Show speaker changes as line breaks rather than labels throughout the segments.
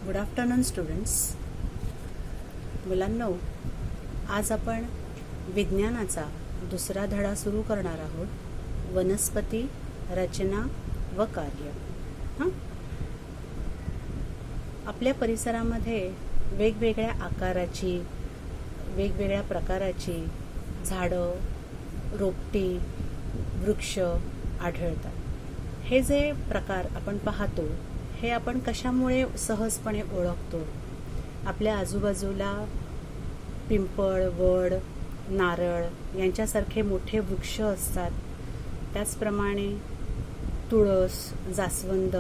Good afternoon students. मुलांनो, आज आपण विज्ञानाचा दुसरा धडा सुरू करणार आहोत. वनस्पती रचना व कार्य. आपल्या परिसरामध्ये वेगवेगळ्या आकाराची, वेगवेगळ्या प्रकाराची झाडं, रोपटी, वृक्ष आढळतात. हे जे प्रकार आपण पाहतो हे आपण कशामुळे सहजपणे ओळखतो? आपल्या आजूबाजूला पिंपळ, वड, नारळ यांच्यासारखे मोठे वृक्ष असतात. त्याचप्रमाणे तुळस, जास्वंद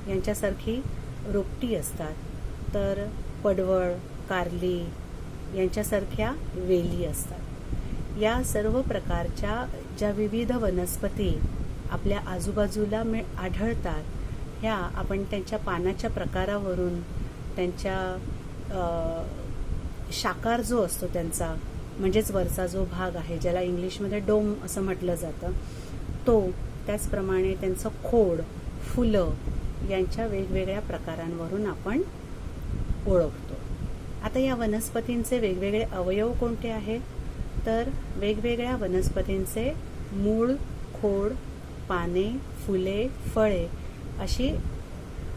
यांच्यासारखी रोपटी असतात. तर पडवळ, कारली यांच्यासारख्या वेली असतात. या सर्व प्रकारच्या ज्या विविध वनस्पती आपल्या आजूबाजूला आढळतात, ह्या आपण त्यांच्या पानाच्या प्रकारावरून, त्यांच्या शाकार जो असतो त्यांचा, म्हणजेच वरचा जो भाग आहे ज्याला इंग्लिशमध्ये डोम असं म्हटलं जातं, तो, त्याचप्रमाणे त्यांचं खोड, फुलं यांच्या वेगवेगळ्या प्रकारांवरून आपण ओळखतो. आता या वनस्पतींचे वेगवेगळे अवयव कोणते आहेत? तर वेगवेगळ्या वनस्पतींचे मूळ, खोड, पाने, फुले, फळे अशी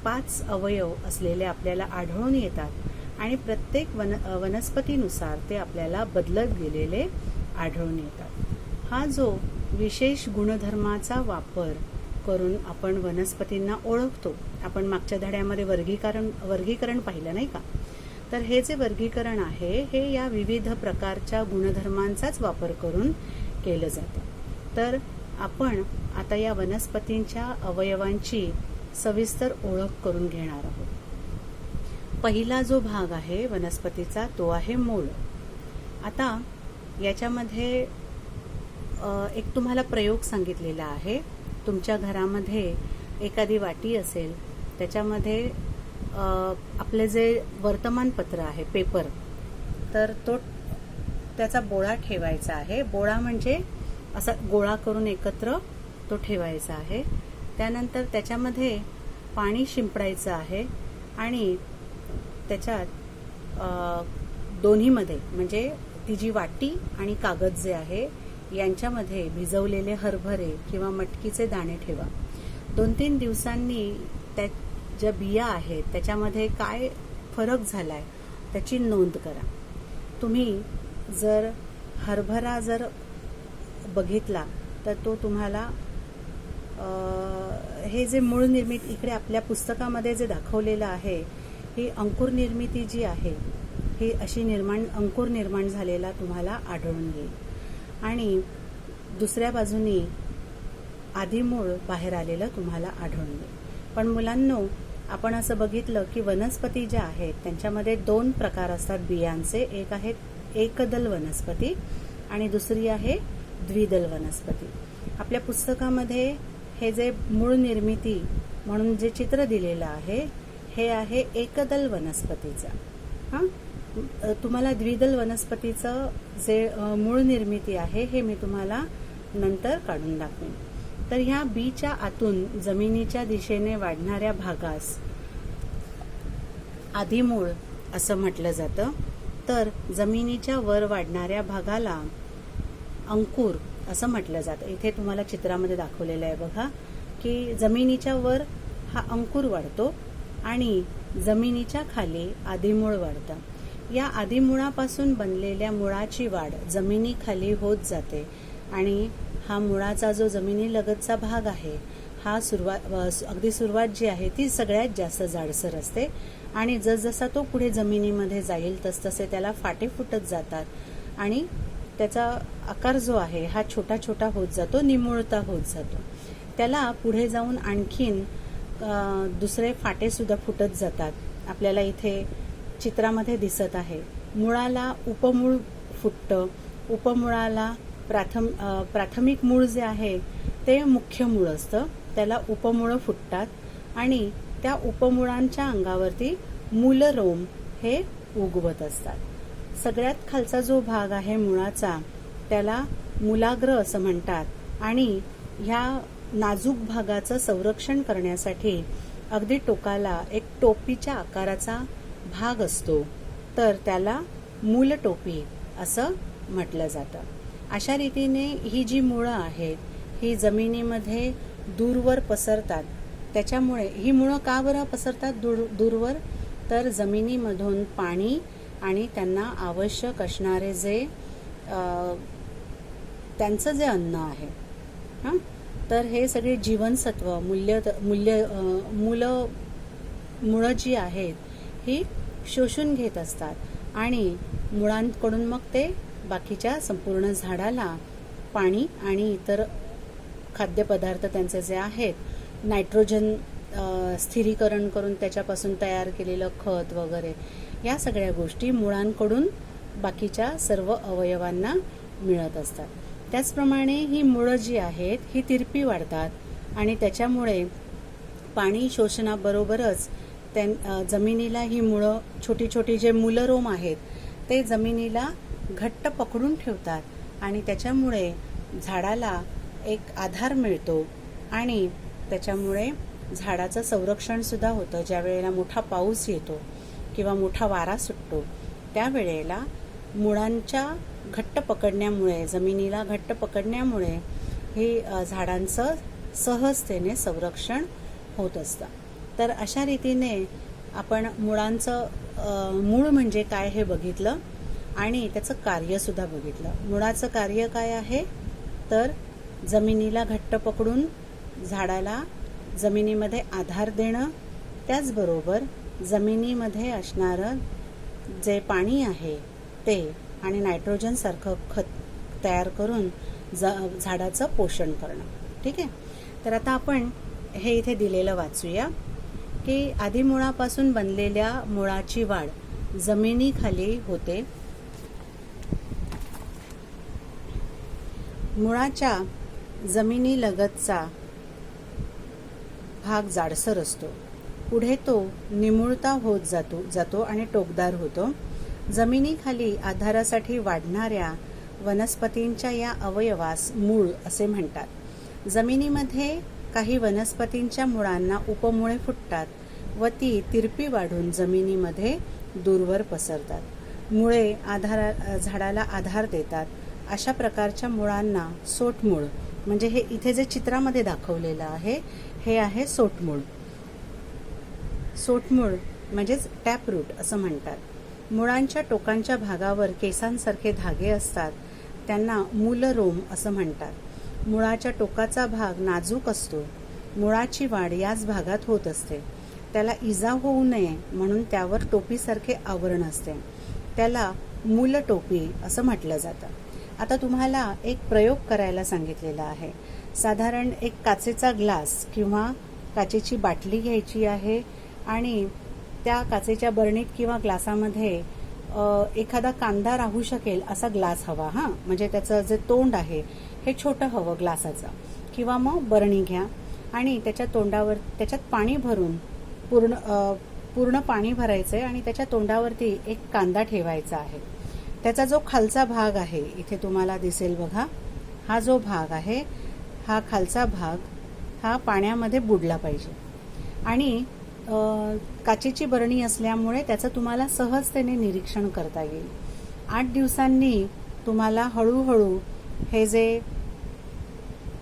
5 अवयव असलेले आपल्याला आढळून येतात आणि प्रत्येक वनस्पतीनुसार ते आपल्याला बदलत गेलेले आढळून येतात. हा जो विशेष गुणधर्माचा वापर करून आपण वनस्पतींना ओळखतो, आपण मागच्या धड्यामध्ये वर्गीकरण पाहिलं नाही का? तर हे जे वर्गीकरण आहे हे या विविध प्रकारच्या गुणधर्मांचाच वापर करून केलं जातं. तर आपण आता या वनस्पतींच्या अवयवांची सविस्तर ओळख करून घेणार आहोत. पहिला जो भाग आहे वनस्पतीचा तो आहे मूळ. आता याच्यामध्ये एक तुम्हाला प्रयोग सांगितलेला आहे. तुमच्या घरामध्ये एखादी वाटी असेल, त्याच्यामध्ये आपले जे वर्तमानपत्र आहे, पेपर, तर त्याचा बोळा ठेवायचा आहे. बोळा म्हणजे असा गोळा करून एकत्र तो ठेवायचा आहे. त्यानंतर त्याच्यामध्ये पाणी शिंपडायचं आहे आणि त्याच्यात दोन्हीमध्ये, म्हणजे ती जी वाटी आणि कागद जे आहे यांच्यामध्ये भिजवलेले हरभरे किंवा मटकीचे दाणे ठेवा. 2-3 दिवसांनी त्या ज्या बिया आहेत त्याच्यामध्ये काय फरक झालाय त्याची नोंद करा. तुम्ही जर हरभरा बघितला तर तो तुम्हाला हे जे मूळ निर्मिती इकडे आपल्या पुस्तकामध्ये जे दाखवलेलं आहे, ही अंकुर निर्मिती जी आहे ही अशी अंकुर निर्माण झालेला तुम्हाला आढळून येईल आणि दुसऱ्या बाजूनी आदिमूळ बाहेर आलेलं तुम्हाला आढळून येईल. पण मुलांनो, आपण असं बघितलं की वनस्पती ज्या आहेत त्यांच्यामध्ये 2 प्रकार असतात बियांचे. एक आहे एकदल वनस्पती आणि दुसरी आहे द्विदल वनस्पती. आपल्या पुस्तकामध्ये हे जे मूळ निर्मिती म्हणून जे चित्र दिलेलं आहे हे आहे एकदल वनस्पतीचा. तुम्हाला द्विदल वनस्पतीचं जे मूळ निर्मिती आहे हे मी तुम्हाला नंतर काढून दाखवेन. तर ह्या बीच्या आतून जमिनीच्या दिशेने वाढणाऱ्या भागास आदिमूळ असं म्हटलं जातं. तर जमिनीच्या वर वाढणाऱ्या भागाला अंकुर असं म्हटलं जातं. इथे तुम्हाला चित्रामध्ये दाखवलेलं आहे बघा, की जमिनीच्या वर हा अंकुर वाढतो आणि जमिनीच्या खाली आदिमूळ वाढतं. या आदिमुळापासून बनलेल्या मुळाची वाढ जमिनीखाली होत जाते आणि हा मुळाचा जो जमिनीलगतचा भाग आहे हा अगदी सुरुवात जी आहे ती सगळ्यात जास्त जाडसर असते आणि जसजसा तो पुढे जमिनीमध्ये जाईल तसतसे त्याला फाटे फुटत जातात आणि त्याचा आकार जो आहे हा छोटा छोटा होत जातो, निमुळता होत जातो. त्याला पुढे जाऊन आणखीन दुसरे फाटे सुद्धा फुटत जातात. आपल्याला इथे चित्रामध्ये दिसत आहे. मुळाला उपमूळ फुटतं. उपमुळाला प्राथमिक मूळ जे आहे ते मुख्य मूळ असतं, त्याला उपमुळं फुटतात आणि त्या उपमुळांच्या अंगावरती मूलरोम हे उगवत असतात. सगळ्यात खालचा जो भाग आहे मुळाचा त्याला मूलाग्र असं म्हणतात आणि ह्या नाजूक भागाचं संरक्षण करण्यासाठी अगदी टोकाला एक टोपीच्या आकाराचा भाग असतो, तर त्याला मूलटोपी असं म्हटलं जातं. अशा रीतीने ही जी मुळं आहेत ही जमिनीमध्ये दूरवर पसरतात. त्याच्यामुळे ही मुळं का बरं पसरतात दूरवर? तर जमिनीमधून पाणी आणि त्यांना आवश्यक असणारे जे त्यांचं जे अन्न आहे, तर हे सगळे जीवनसत्व मुळं जी आहेत ही शोषून घेत असतात आणि मुळांकडून मग ते बाकीच्या संपूर्ण झाडाला पाणी आणि इतर खाद्यपदार्थ त्यांचे जे आहेत नायट्रोजन स्थिरीकरण करून त्याच्यापासून तयार केलेलं खत वगैरे या सगळ्या गोष्टी मुळांकडून बाकीच्या सर्व अवयवांना मिळत असतात. त्याचप्रमाणे ही मुळं जी आहेत ही तिरपी वाढतात आणि त्याच्यामुळे पाणी शोषणाबरोबरच जमिनीला ही मुळं छोटी छोटी जे मूलरोम आहेत ते जमिनीला घट्ट पकडून ठेवतात आणि त्याच्यामुळे झाडाला एक आधार मिळतो आणि त्याच्यामुळे झाडाचं संरक्षण सुद्धा होतं. ज्या वेळेला मोठा पाऊस येतो किंवा मोठा वारा सुटतो त्यावेळेला मुळांच्या घट्ट पकडण्यामुळे जमिनीला घट्ट पकडण्यामुळे हे झाडांचं सहजतेने संरक्षण होत असतं. तर अशा रीतीने आपण मुळांचं मूळ म्हणजे काय हे बघितलं आणि त्याचं कार्यसुद्धा बघितलं. मुळाचं कार्य काय आहे तर जमिनीला घट्ट पकडून झाडाला जमिनीमध्ये आधार देणं, त्याचबरोबर जमिनीमध्ये असणारं जे पाणी आहे ते आणि नायट्रोजन सारखं खत तयार करून झाडाचं पोषण करणं. ठीक आहे. तर आता आपण हे इथे दिलेलं वाचूया की आदिमुळापासून बनलेल्या मुळाची वाढ जमिनीखाली होते. मुळाच्या जमिनीलगतचा भाग जाडसर असतो. पुढे तो निमुळता होत जातो आणि टोकदार होतो. जमिनीखाली आधारासाठी वाढणाऱ्या वनस्पतींच्या या अवयवास मूळ असे म्हणतात. जमिनीमध्ये काही वनस्पतींच्या मुळांना उपमुळे फुटतात व ती तिरपी वाढून जमिनीमध्ये दूरवर पसरतात. मुळे झाडाला आधार देतात. अशा प्रकारच्या मुळांना सोटमूळ म्हणजे हे इथे जे चित्रामध्ये दाखवलेलं आहे हे आहे सोटमूळ. सोटमूळ म्हणजेच टॅपरूट असं म्हणतात. मुळांच्या टोकांच्या भागावर केसांसारखे धागे असतात, त्यांना मूलरोम असं म्हणतात. मुळाच्या टोकाचा भाग नाजूक असतो. मुळाची वाढ याच भागात होत असते. त्याला इजा होऊ नये म्हणून त्यावर टोपीसारखे आवरण असते. त्याला मूलटोपी असं म्हटलं जातं. आता तुम्हाला एक प्रयोग करायला सांगितलेला आहे. साधारण एक काचेचा ग्लास किंवा काचेची बाटली घ्यायची आहे आणि त्या काचेच्या बरणीत किंवा ग्लासामध्ये एखादा कांदा राहू शकेल असा ग्लास हवा. म्हणजे त्याचं जे तोंड आहे हे छोटं हवं ग्लासाचं. किंवा मग बरणी घ्या आणि त्याच्या तोंडावर त्याच्यात पाणी भरून पूर्ण पाणी भरायचं आहे आणि त्याच्या तोंडावरती एक कांदा ठेवायचा आहे. त्याचा जो खालचा भाग आहे इथे तुम्हाला दिसेल बघा, हा जो भाग आहे हा खालचा भाग हा पाण्यामध्ये बुडला पाहिजे आणि काचेची बरणी असल्यामुळे त्याचं तुम्हाला सहजतेने निरीक्षण करता येईल. 8 दिवसांनी तुम्हाला हळूहळू हे जे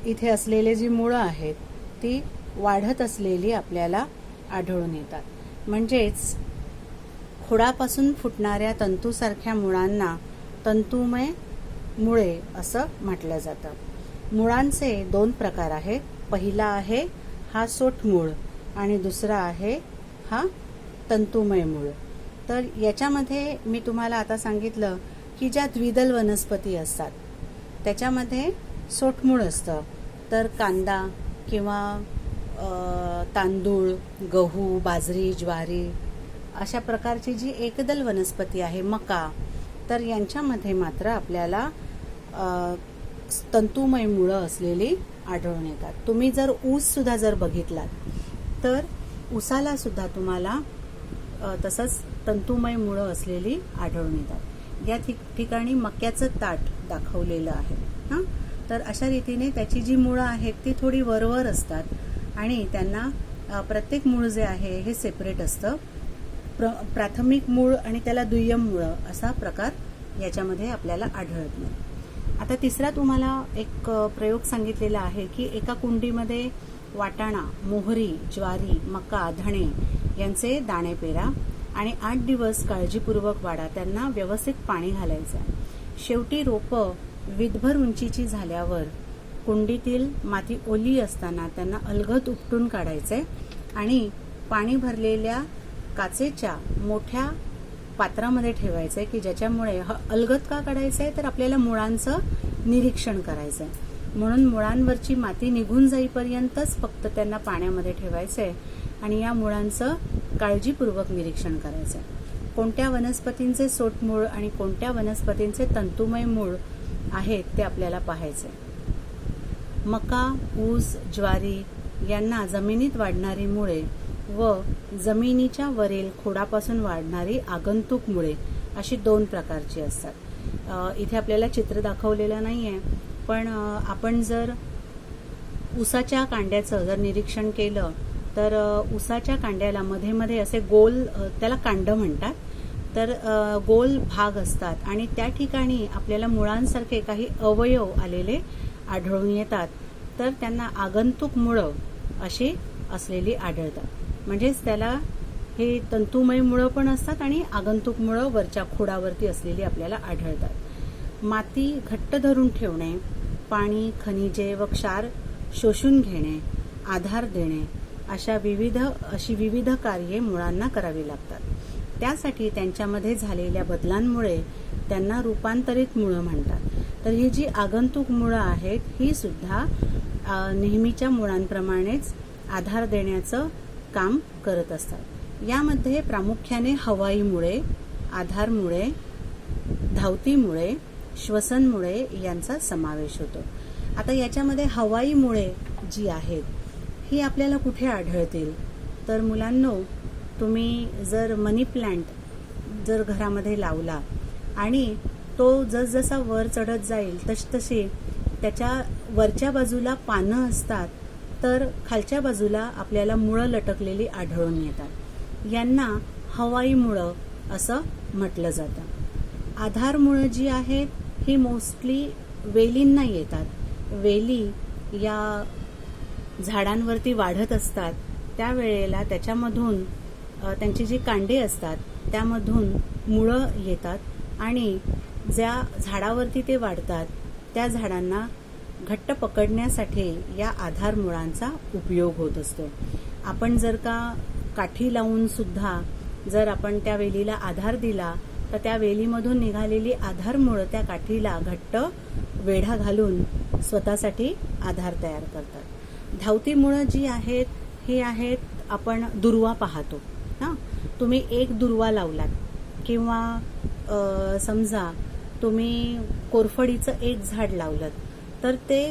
इथे असलेले जी मुळं आहेत ती वाढत असलेली आपल्याला आढळून येतात. म्हणजेच खोडापासून फुटणाऱ्या तंतूसारख्या मुळांना तंतुमय मुळे असं म्हटलं जातं. मुळांचे 2 प्रकार आहेत. पहिला आहे हा सोटमूळ आणि दुसरा आहे हा तंतुमय मूळ. तर याच्यामध्ये मी तुम्हाला आता सांगितलं की ज्या द्विदल वनस्पती असतात त्याच्यामध्ये सोटमूळ असतं. तर कांदा किंवा तांदूळ, गहू, बाजरी, ज्वारी अशा प्रकारची जी एकदल वनस्पती आहे, मका, तर यांच्यामध्ये मात्र आपल्याला तंतुमय मुळं असलेली आढळून येतात. तुम्ही जर ऊस सुद्धा जर बघितलात तर ऊसाला सुद्धा तुम्हाला तसंच तंतुमय मुळं असलेली आढळून येतात. या ठिकाणी मक्याचं ताट दाखवलेलं आहे. तर अशा रीतीने त्याची जी मुळं आहेत ती थोडी वरवर असतात आणि त्यांना प्रत्येक मूळ जे आहे हे सेपरेट असतं. प्राथमिक मूळ आणि त्याला दुय्यम मूळ असा प्रकार याच्यामध्ये आपल्याला आढळत नाही. आता तिसरा तुम्हाला एक प्रयोग सांगितलेला आहे की एका कुंडीमध्ये वाटाणा, मोहरी, ज्वारी, मका, धणे यांचे दाणे पेरा आणि 8 दिवस काळजीपूर्वक वाढा. त्यांना व्यवस्थित पाणी घालायचं. शेवटी रोपं विदभर उंचीची झाल्यावर कुंडीतील माती ओली असताना त्यांना अलगद उपटून काढायचे आणि पाणी भरलेल्या काचेच्या मोठ्या पात्रामध्ये ठेवायचंय की ज्याच्यामुळे अलगद का काढायचंय तर आपल्याला मुळांचं निरीक्षण करायचंय. म्हणून मुळांवरची माती निघून जाईपर्यंतच फक्त त्यांना पाण्यामध्ये ठेवायचंय आणि या मुळांचं काळजीपूर्वक निरीक्षण करायचंय. कोणत्या वनस्पतींचे सोटमूळ आणि कोणत्या वनस्पतींचे तंतुमय मूळ आहेत ते आपल्याला पाहायचंय. मका, ऊस, ज्वारी यांना जमिनीत वाढणारी मुळे व जमिनीच्या वरील खोडापासून वाढणारी आगंतुक मुळे अशी 2 प्रकारची असतात. इथे आपल्याला चित्र दाखवलेलं नाहीये, पण आपण जर ऊसाच्या कांड्याचं जर निरीक्षण केलं तर ऊसाच्या कांड्याला मध्ये मध्ये असे गोल, त्याला कांड म्हणतात, तर गोल भाग असतात आणि त्या ठिकाणी आपल्याला मुळांसारखे काही अवयव आलेले आढळून येतात. तर त्यांना आगंतुक मुळं अशी असलेली आढळतात. म्हणजेच त्याला हे तंतुमय मुळं पण असतात आणि आगंतुक मुळं वरच्या खोडावरती असलेली आपल्याला आढळतात. माती घट्ट धरून ठेवणे, पाणी, खनिजे व क्षार शोषून घेणे, आधार देणे अशी विविध कार्ये मुळांना करावी लागतात. त्यासाठी त्यांच्यामध्ये झालेल्या बदलांमुळे त्यांना रूपांतरित मुळं म्हणतात. तर ही जी आगंतुक मुळं आहेत ही सुद्धा नेहमीच्या मुळांप्रमाणेच आधार देण्याचं काम करत असतात. यामध्ये प्रामुख्याने हवाई मुळे, आधार मुळे, धावती मुळे, श्वसन मुळे यांचा समावेश होतो. आता याच्यामध्ये हवाई मुळे जी आहेत ही आपल्याला कुठे आढळतील तर मुलांनो, तुम्ही जर मनी प्लांट जर घरामध्ये लावला आणि तो जसजसा वर चढत जाईल तसतशी त्याच्या वरच्या बाजूला पानं असतात तर खालच्या बाजूला आपल्याला मुळं लटकलेली आढळून येतात. यांना हवाई मुळं असं म्हटलं जातं. आधार मुळं जी आहेत ही मोस्टली वेलींना येतात. वेली या झाडांवरती वाढत असतात त्यावेळेला त्याच्यामधून त्यांची जी कांडे असतात त्यामधून मुळं येतात आणि ज्या झाडावरती ते वाढतात त्या झाडांना घट्ट पकडण्यासाठी या आधार मुळांचा उपयोग होत असतो. आपण जर का काठी लावून सुद्धा जर आपण त्या वेलीला आधार दिला तर त्या वेलीमधून निघालेली आधार मुळं त्या काठीला घट्ट वेढा घालून स्वतःसाठी आधार तयार करतात. धावती मुळं जी आहेत ही आहेत, आपण दुर्वा पाहतो ना, तुम्ही एक दुर्वा लावलात किंवा समजा तुम्ही कोरफडीचं एक झाड लावलं तर ते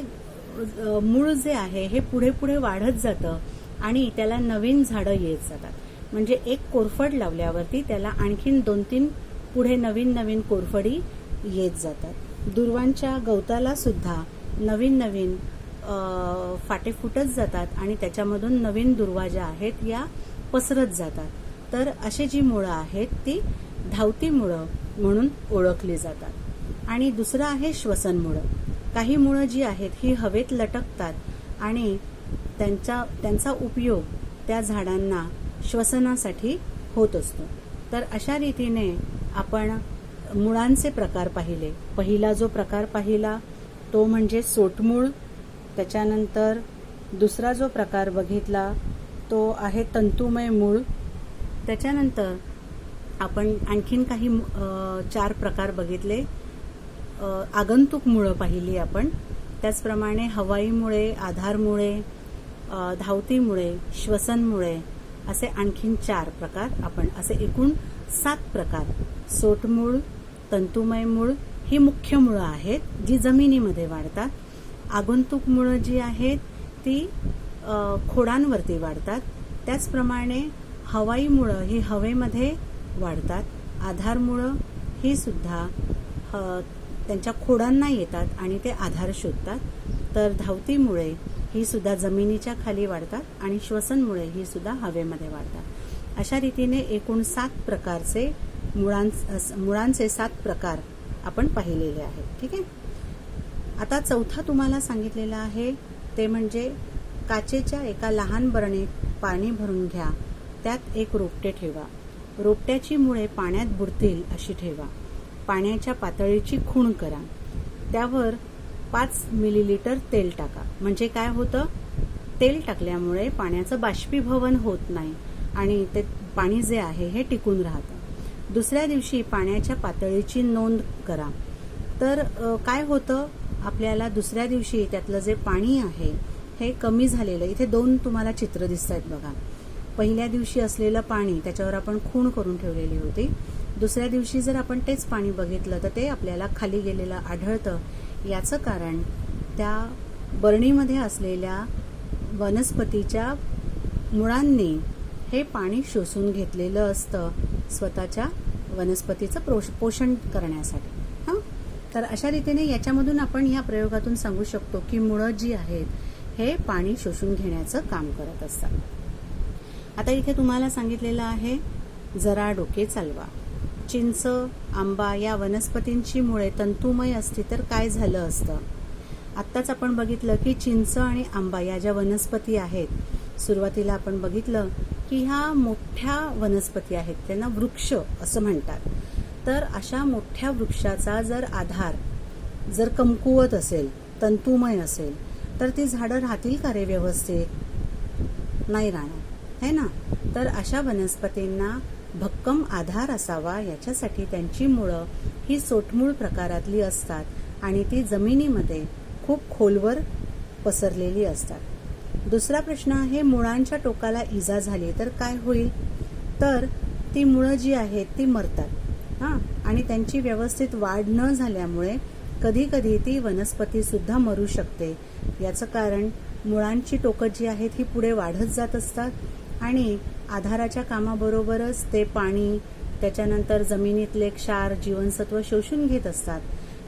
मूळ जे आहे हे पुढे पुढे वाढत जातं आणि त्याला नवीन झाडं येत जातात. म्हणजे एक कोरफड लावल्यावरती त्याला आणखीन 2-3 पुढे नवीन नवीन कोरफडी येत जातात. दुर्वांच्या गवताला सुद्धा नवीन नवीन फाटे फुटत जातात आणि त्याच्यामधून नवीन दुर्वा ज्या आहेत या पसरत जातात. तर अशी जी मुळं आहेत ती धावती मुळं म्हणून ओळखली जातात. आणि दुसरं आहे श्वसन मुळं. काही मुळं जी आहेत ही हवेत लटकतात आणि त्यांचा उपयोग त्या झाडांना श्वसनासाठी होत असतो. तर अशा रीतीने आपण मुळांचे प्रकार पाहिले. पहिला जो प्रकार पाहिला तो म्हणजे सोटमूळ. त्याच्यानंतर दुसरा जो प्रकार बघितला तो आहे तंतुमय मूळ. त्याच्यानंतर आपण आणखीन काही 4 प्रकार बघितले. आगंतुक मुळं पाहिली आपण. त्याचप्रमाणे हवाई मुळे, आधार मुळे, धावती मुळे, श्वसन मुळे असे आणखीन 4 प्रकार आपण, असे एकूण 7 प्रकार. सोटमूळ, तंतुमय मूळ ही मुख्य मुळं आहेत जी जमिनीमध्ये वाढतात. आगंतुक मुळं जी आहेत ती खोडांवरती वाढतात. त्याचप्रमाणे हवाई मुळं ही हवेमध्ये वाढतात. आधार मुळं ही सुद्धा त्यांच्या खोडांना येतात आणि ते आधार शोधतात. तर धावती मुळे ही सुद्धा जमिनीच्या खाली वाढतात आणि श्वसनमुळे ही सुद्धा हवेमध्ये वाढतात. अशा रीतीने एकूण 7 प्रकारचे मुळांचे 7 प्रकार आपण पाहिलेले आहेत. ठीक आहे. आता चौथा तुम्हाला सांगितलेला आहे ते म्हणजे काचेच्या एका लहान बरणीत पाणी भरून घ्या, त्यात एक रोपटे ठेवा, रोपट्याची मुळे पाण्यात बुडतील अशी ठेवा, पाण्याच्या पातळीची खूण करा, त्यावर 5 मिलीलिटर तेल टाका. म्हणजे काय होतं, तेल टाकल्यामुळे पाण्याचं बाष्पीभवन होत नाही आणि ते पाणी जे आहे हे टिकून राहतं. दुसऱ्या दिवशी पाण्याच्या पातळीची नोंद करा. तर काय होतं, आपल्याला दुसऱ्या दिवशी त्यातलं जे पाणी आहे हे कमी झालेलं, इथे 2 तुम्हाला चित्र दिसत आहेत बघा. पहिल्या दिवशी असलेलं पाणी त्याच्यावर आपण खूण करून ठेवलेली होती. दुसऱ्या दिवशी जर आपण तेच पाणी बघितलं तर ते आपल्याला खाली गेलेलं आढळतं. याचं कारण त्या बरणीमध्ये असलेल्या वनस्पतीच्या मुळांनी हे पाणी शोषून घेतलेलं असतं स्वतःच्या वनस्पतीचं पोषण करण्यासाठी. तर अशा रीतीने याच्यामधून आपण या प्रयोगातून सांगू शकतो की मुळं जी आहेत हे पाणी शोषून घेण्याचं काम करत असतात. आता इथे तुम्हाला सांगितलेलं आहे जरा डोके चालवा. चिंच, आंबा या वनस्पतींची मुळे तंतुमय असती तर काय झालं असतं. आत्ताच आपण बघितलं की चिंच आणि आंबा या ज्या वनस्पती आहेत, सुरुवातीला आपण बघितलं की ह्या मोठ्या वनस्पती आहेत, त्यांना वृक्ष असं म्हणतात. तर अशा मोठ्या वृक्षाचा जर आधार जर कमकुवत असेल, तंतुमय असेल, तर ती झाडं राहतील का रे व्यवस्थित? नाही राहणार, है ना. तर अशा वनस्पतींना भक्कम आधार असावा, याच्यासाठी त्यांची मुळं ही सोटमूळ प्रकारातली असतात आणि ती जमिनीमध्ये खूप खोलवर पसरलेली असतात. दुसरा प्रश्न आहे, मुळांच्या टोकाला इजा झाली तर काय होईल. तर ती मुळं जी आहेत ती मरतात आणि त्यांची व्यवस्थित वाढ न झाल्यामुळे कधी कधी ती वनस्पती सुद्धा मरू शकते. याचं कारण मुळांची टोकं जी आहेत ही पुढे वाढत जात असतात आणि आधाराच्या कामाबरोबरच ते पाणी, त्याच्यानंतर जमिनीतले क्षार, जीवनसत्व शोषून घेत असतात.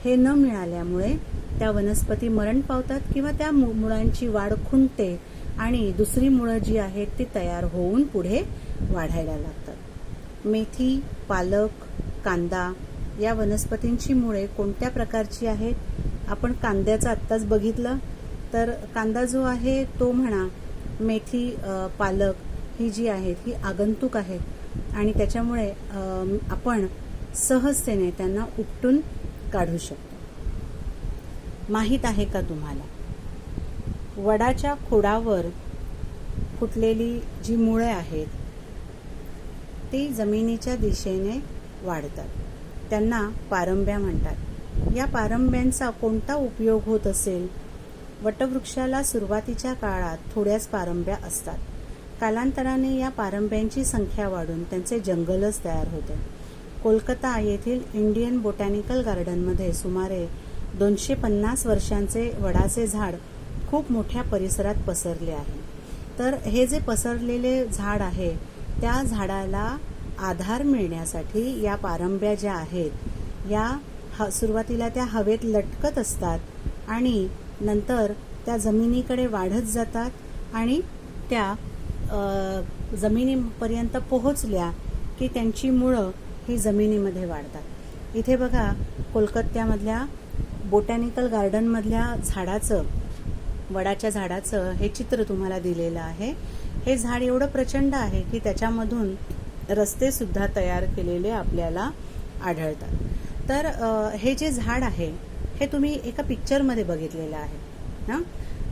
हे न मिळाल्यामुळे त्या वनस्पती मरण पावतात किंवा त्या मुळांची वाढ खुंटते आणि दुसरी मुळं जी आहेत ती तयार होऊन पुढे वाढायला लागतात. मेथी, पालक, कांदा या वनस्पतींची मुळे कोणत्या प्रकारची आहेत. आपण कांद्याचं आत्ताच बघितलं. तर कांदा जो आहे तो म्हणा, मेथी, पालक ही जी आहेत ही आगंतुक आहेत आणि त्याच्यामुळे आपण सहजतेने त्यांना उपटून काढू शकतो. माहीत आहे का तुम्हाला, वडाच्या खोडावर फुटलेली जी मुळे आहेत ती जमिनीच्या दिशेने वाढतात, त्यांना पारंब्या म्हणतात. या पारंब्यांचा कोणता उपयोग होत असेल. वटवृक्षाला सुरुवातीच्या काळात थोड्याच पारंब्या असतात. कालांतराने या पारंब्यांची संख्या वाढून त्यांचे जंगलच तयार होते. कोलकाता येथील इंडियन बोटॅनिकल गार्डनमध्ये सुमारे 250 वर्षांचे वडाचे झाड खूप मोठ्या परिसरात पसरले आहे. तर हे जे पसरलेले झाड आहे त्या झाडाला आधार मिळण्यासाठी या पारंब्या ज्या आहेत या सुरुवातीला त्या हवेत लटकत असतात आणि नंतर त्या जमिनीकडे वाढत जातात आणि त्या जमिनीपर्यंत पोहोचल्या की त्यांची मुळं ही जमिनीमध्ये वाढतात. इथे बघा, कोलकात्यामधल्या बोटॅनिकल गार्डनमधल्या झाडाचं, वडाच्या झाडाचं हे चित्र तुम्हाला दिलेलं आहे. हे झाड एवढं प्रचंड आहे की त्याच्यामधून रस्ते सुद्धा तयार केलेले आपल्याला आढळतात. तर हे जे झाड आहे हे तुम्ही एका पिक्चरमध्ये बघितलेलं आहे ना.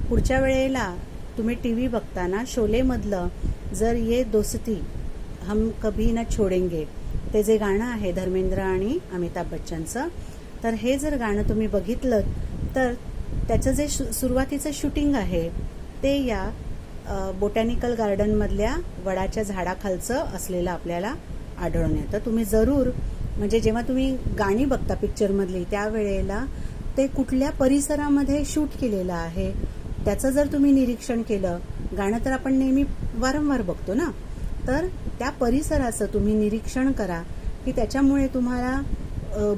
पुढच्या वेळेला तुम्ही टीव्ही बघताना शोलेमधलं जर ये दोस्ती हम कभी न छोडेंगे ते जे गाणं आहे धर्मेंद्र आणि अमिताभ बच्चनचं, तर हे जर गाणं तुम्ही बघितलं तर त्याचं जे सुरुवातीचं शूटिंग आहे ते या बोटॅनिकल गार्डनमधल्या वडाच्या झाडाखालचं असलेलं आपल्याला आढळून येतं. तुम्ही जरूर, म्हणजे जेव्हा तुम्ही गाणी बघता पिक्चरमधली त्यावेळेला ते कुठल्या परिसरामध्ये शूट केलेलं आहे त्याचं जर तुम्ही निरीक्षण केलं, गाणं तर आपण नेहमी वारंवार बघतो ना, तर त्या परिसराचं तुम्ही निरीक्षण करा की त्याच्यामुळे तुम्हाला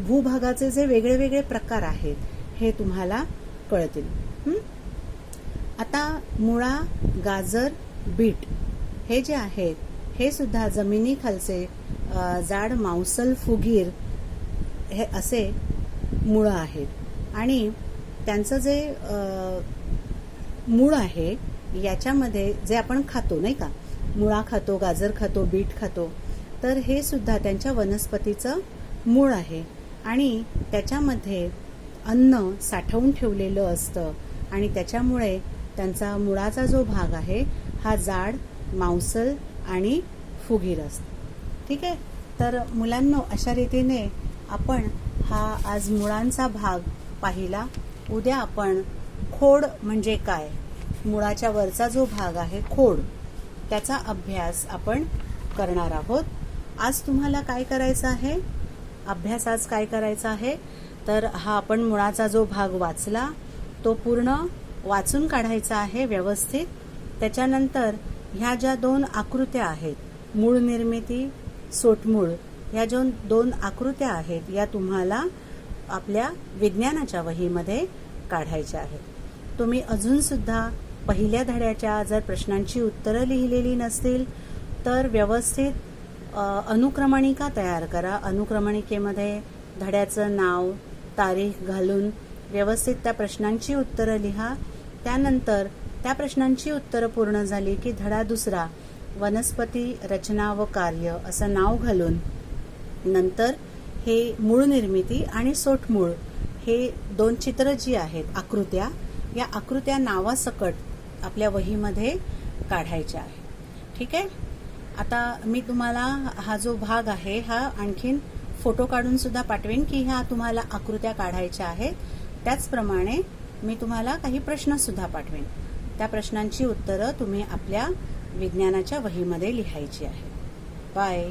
भूभागाचे जे वेगळे वेगळे प्रकार आहेत हे तुम्हाला कळतील. आता मुळा, गाजर, बीट हे जे आहेत हे सुद्धा जमिनीखालचे जाड मांसल फुगीर हे असे मुळं आहेत आणि त्यांचं जे मूळ आहे याच्यामध्ये जे आपण खातो नाही का, मुळा खातो, गाजर खातो, बीट खातो, तर हे सुद्धा त्यांच्या वनस्पतीचं मूळ आहे आणि त्याच्यामध्ये अन्न साठवून ठेवलेलं असतं आणि त्याच्यामुळे त्यांचा मुळाचा जो भाग आहे हा जाड, मांसल आणि फुगीर असतो. ठीक आहे. तर मुलांनो, अशा रीतीने आपण हा आज मुळांचा भाग पाहिला. उद्या आपण खोड म्हणजे काय, मुळाच्या वरचा जो भाग आहे खोड, त्याचा अभ्यास आपण करणार आहोत. आज तुम्हाला काय करायचं आहे, अभ्यास आज काय करायचा आहे, तर हा आपण मुळाचा जो भाग वाचला तो पूर्ण वाचून काढायचा आहे व्यवस्थित. त्याच्यानंतर ह्या ज्या 2 आकृत्या आहेत, मूळ निर्मिती, सोटमूळ, ह्या ज्या 2 आकृत्या आहेत या तुम्हाला आपल्या विज्ञानाच्या वहीमध्ये काढायच्या आहेत. तुम्ही अजून सुद्धा पहिल्या धड्याच्या जर प्रश्नांची उत्तरं लिहिलेली नसतील तर व्यवस्थित अनुक्रमणिका तयार करा. अनुक्रमणिकेमध्ये धड्याचं नाव, तारीख घालून व्यवस्थित त्या प्रश्नांची उत्तरं लिहा. त्यानंतर त्या प्रश्नांची उत्तरं पूर्ण झाली की धडा दुसरा, वनस्पती रचना व कार्य असं नाव घालून नंतर हे मूळ निर्मिती आणि सोटमूळ हे 2 चित्र जी आहेत, आकृत्या, या आकृत्या नावासकट आपल्या वहीमध्ये काढायच्या आहे. ठीक आहे. आता मी तुम्हाला हा जो भाग आहे हा आणखीन फोटो काढून सुद्धा पाठवेन की ह्या तुम्हाला आकृत्या काढायच्या आहेत. त्याचप्रमाणे मी तुम्हाला काही प्रश्न सुद्धा पाठवेन. त्या प्रश्नांची उत्तरं तुम्ही आपल्या विज्ञानाच्या वहीमध्ये लिहायची आहे. बाय.